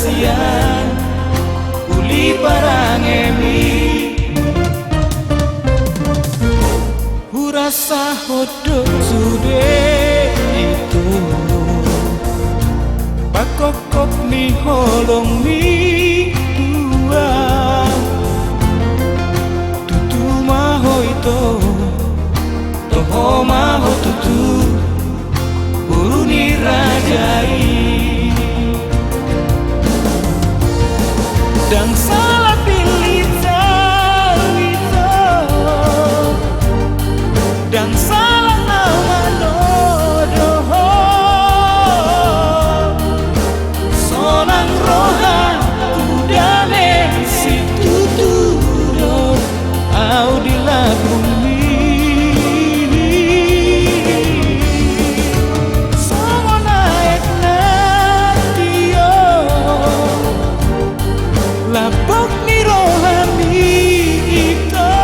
kasihan uli parangemi urasa hodok sude itu pakokop ni holong ni dua tutu maho itu toho maho tutu uruni rajai dan salah pilih itu dan salah amanodoh sonang rohan kudane si tutudo au di labumi songo naik natio lapok ni rohani ito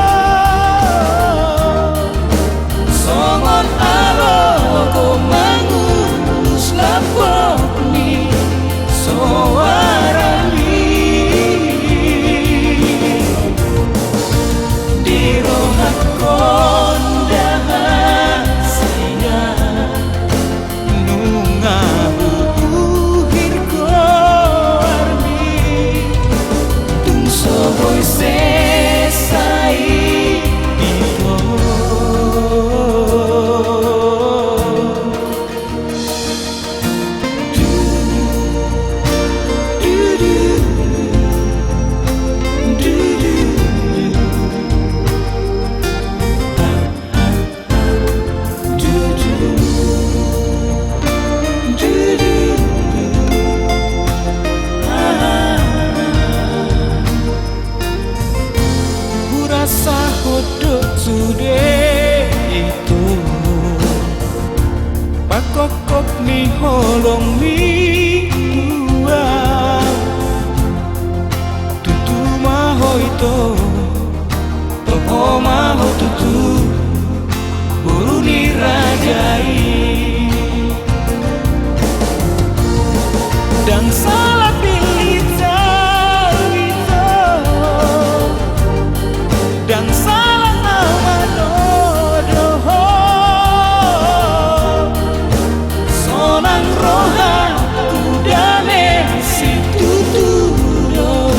songon alo ko mangus lapok ni soarani di rohat kondahan saya nunga uhir ko armi tung soboy sesai ito rasa hodok sude itu pakokop ni holong ni dua tutu maho itu toho maho tutu uruni rajai dan salah pilih itu dan salah amanodoh sonang rohan kudane si tutudo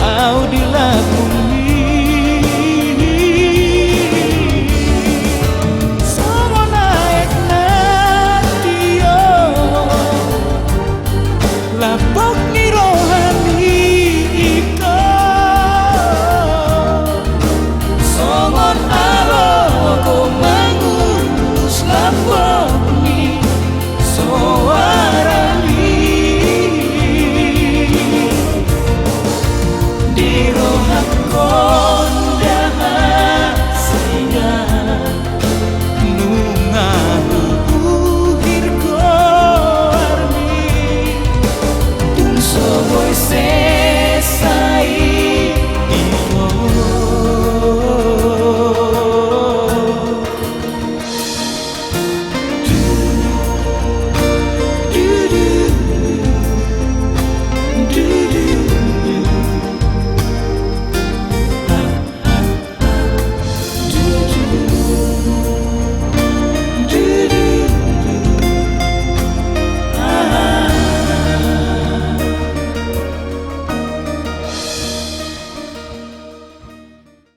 au di labumi songo naik natio lapok ni rohani ito songon alo ko